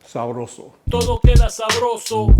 Sabroso. Todo queda sabroso.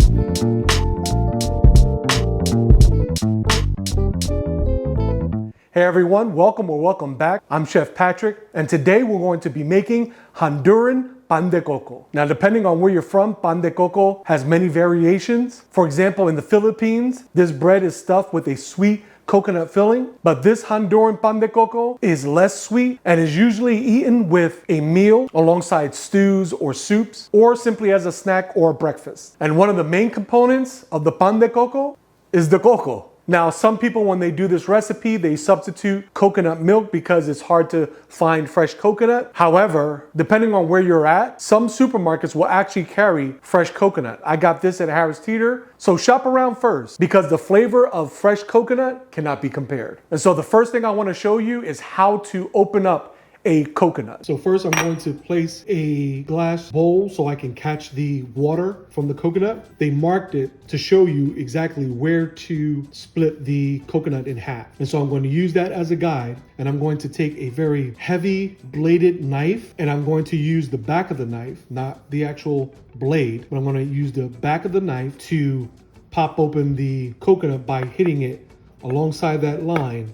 Hey everyone, welcome or welcome back. I'm Chef Patrick, and today we're going to be making Honduran Pan de Coco. Now, depending on where you're from, Pan de Coco has many variations. For example, in the Philippines, this bread is stuffed with a sweet coconut filling, but this Honduran Pan de Coco is less sweet and is usually eaten with a meal alongside stews or soups, or simply as a snack or breakfast. And one of the main components of the Pan de Coco is the coco. Now, some people, when they do this recipe, they substitute coconut milk because it's hard to find fresh coconut. However, depending on where you're at, some supermarkets will actually carry fresh coconut. I got this at Harris Teeter. So shop around first because the flavor of fresh coconut cannot be compared. And so the first thing I want to show you is how to open up a coconut. So first I'm going to place a glass bowl so I can catch the water from the coconut. They marked it to show you exactly where to split the coconut in half. And so I'm going to use that as a guide, and I'm going to take a very heavy bladed knife, and I'm going to use the back of the knife, not the actual blade, but I'm going to use the back of the knife to pop open the coconut by hitting it alongside that line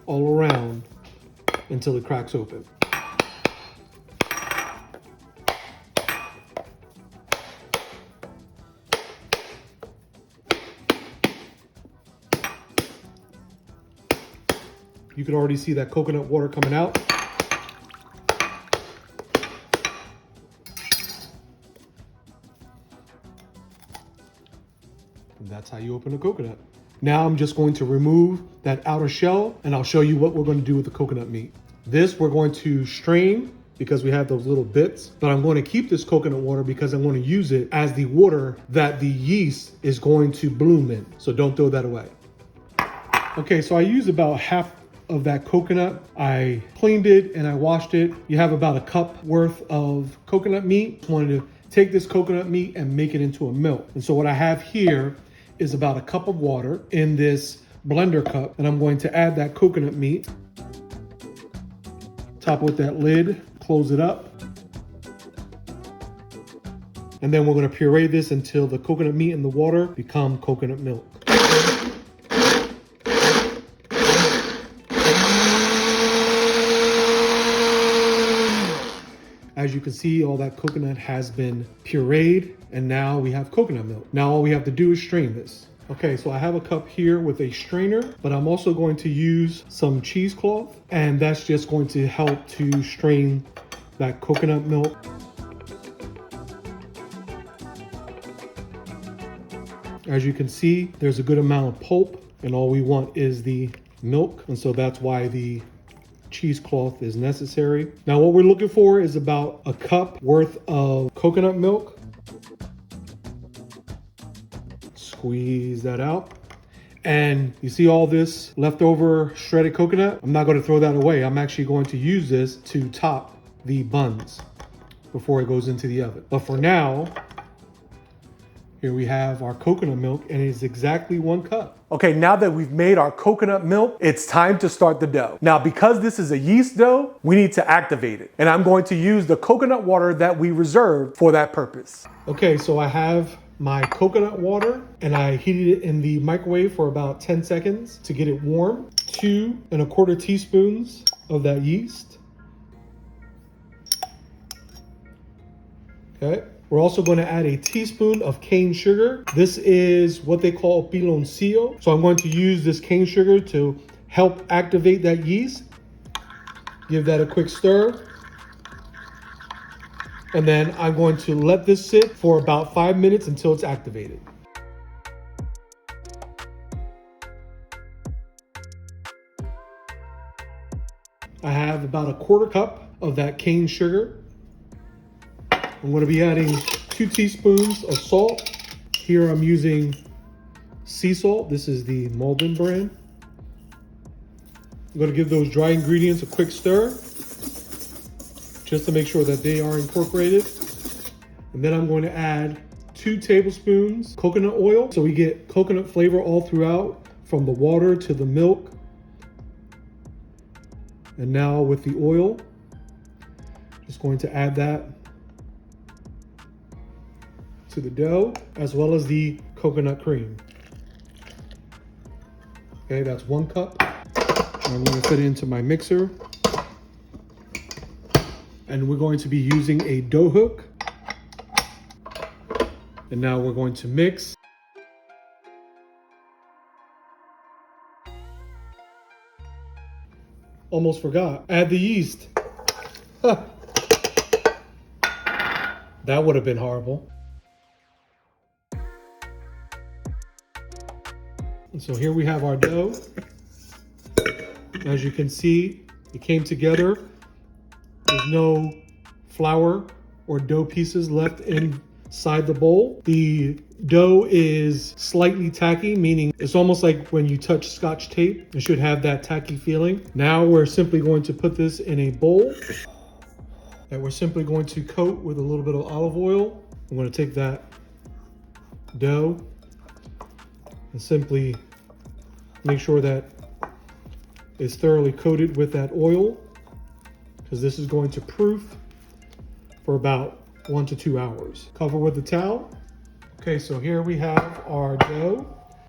all around until it cracks open. You can already see that coconut water coming out. And that's how you open a coconut. Now I'm just going to remove that outer shell, and I'll show you what we're going to do with the coconut meat. This we're going to strain because we have those little bits, but I'm going to keep this coconut water because I'm going to use it as the water that the yeast is going to bloom in. So don't throw that away. Okay, so I used about half of that coconut. I cleaned it and I washed it. You have about a cup worth of coconut meat. I wanted to take this coconut meat and make it into a milk. And so what I have here is about a cup of water in this blender cup, and I'm going to add that coconut meat. Top with that lid, close it up. And then we're going to puree this until the coconut meat and the water become coconut milk. As you can see, all that coconut has been pureed, and now we have coconut milk. Now all we have to do is strain this. Okay, so I have a cup here with a strainer, but I'm also going to use some cheesecloth, and that's just going to help to strain that coconut milk. As you can see, there's a good amount of pulp, and all we want is the milk, and so that's why the cheesecloth is necessary. Now what we're looking for is about a cup worth of coconut milk. Squeeze that out. And you see all this leftover shredded coconut? I'm not going to throw that away. I'm actually going to use this to top the buns before it goes into the oven. But for now, here we have our coconut milk, and it's exactly 1 cup. Okay, now that we've made our coconut milk, it's time to start the dough. Now, because this is a yeast dough, we need to activate it. And I'm going to use the coconut water that we reserved for that purpose. Okay, so I have my coconut water, and I heated it in the microwave for about 10 seconds to get it warm. 2 1/4 teaspoons of that yeast. Okay. We're also going to add a teaspoon of cane sugar. This is what they call piloncillo. So I'm going to use this cane sugar to help activate that yeast. Give that a quick stir. And then I'm going to let this sit for about 5 minutes until it's activated. I have about a 1/4 cup of that cane sugar. I'm going to be adding 2 teaspoons of salt. Here I'm using sea salt. This is the Malden brand. I'm going to give those dry ingredients a quick stir just to make sure that they are incorporated. And then I'm going to add 2 tablespoons coconut oil so we get coconut flavor all throughout from the water to the milk. And now with the oil, just going to add that to the dough as well as the coconut cream. Okay, that's 1 cup. I'm going to put it into my mixer. And we're going to be using a dough hook. And now we're going to mix. Almost forgot. Add the yeast. Huh. That would have been horrible. And so here we have our dough. As you can see, it came together. There's no flour or dough pieces left inside the bowl. The dough is slightly tacky, meaning it's almost like when you touch Scotch tape. It should have that tacky feeling. Now we're simply going to put this in a bowl that we're simply going to coat with a little bit of olive oil. I'm going to take that dough and simply make sure that it's thoroughly coated with that oil, because this is going to proof for about 1 to 2 hours. Cover with a towel. Okay, so here we have our dough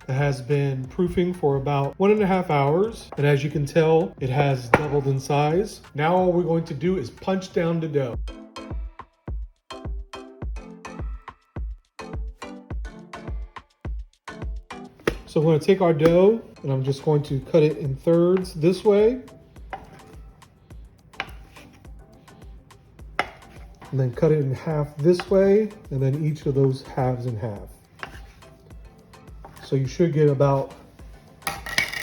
that has been proofing for about 1.5 hours. And as you can tell, it has doubled in size. Now all we're going to do is punch down the dough. So I'm going to take our dough and I'm just going to cut it in thirds this way. And then cut it in half this way, and then each of those halves in half. So you should get about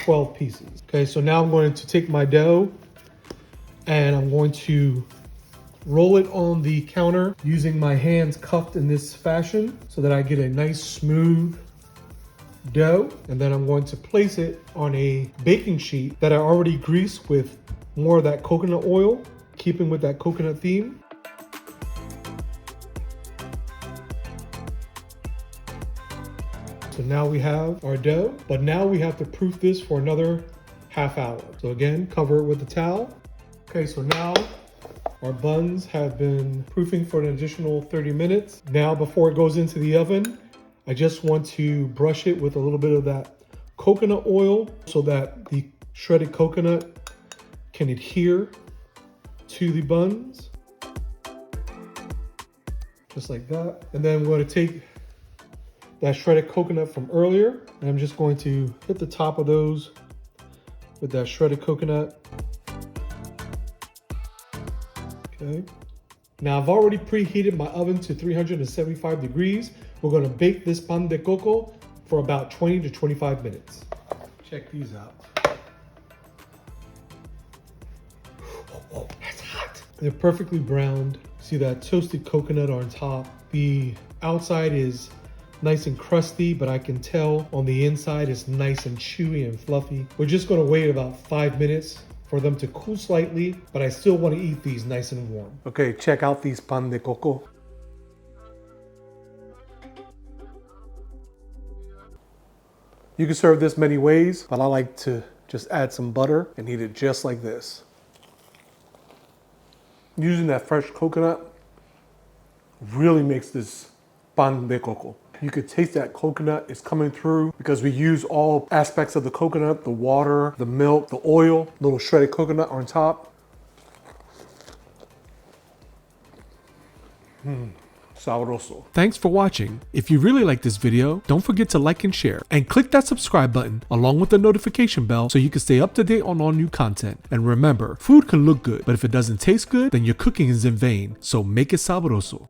12 pieces. Okay, so now I'm going to take my dough and I'm going to roll it on the counter using my hands cupped in this fashion so that I get a nice smooth dough. And then I'm going to place it on a baking sheet that I already greased with more of that coconut oil, keeping with that coconut theme. So now we have our dough, but now we have to proof this for another ½ hour. So again, cover it with the towel. Okay, so now our buns have been proofing for an additional 30 minutes. Now before it goes into the oven, I just want to brush it with a little bit of that coconut oil so that the shredded coconut can adhere to the buns. Just like that. And then we're going to take that shredded coconut from earlier, and I'm just going to hit the top of those with that shredded coconut. Okay. Now I've already preheated my oven to 375 degrees. We're going to bake this pan de coco for about 20 to 25 minutes. Check these out. Oh, that's hot. They're perfectly browned. See that toasted coconut on top. The outside is nice and crusty, but I can tell on the inside it's nice and chewy and fluffy. We're just going to wait about 5 minutes for them to cool slightly, but I still want to eat these nice and warm. Okay, check out these pan de coco. You can serve this many ways, but I like to just add some butter and eat it just like this. Using that fresh coconut really makes this pan de coco. You could taste that coconut is coming through because we use all aspects of the coconut, the water, the milk, the oil, little shredded coconut on top. Sabroso. Thanks for watching. If you really like this video, don't forget to like and share, and click that subscribe button along with the notification bell so you can stay up to date on all new content. And remember, food can look good, but if it doesn't taste good, then your cooking is in vain. So make it sabroso.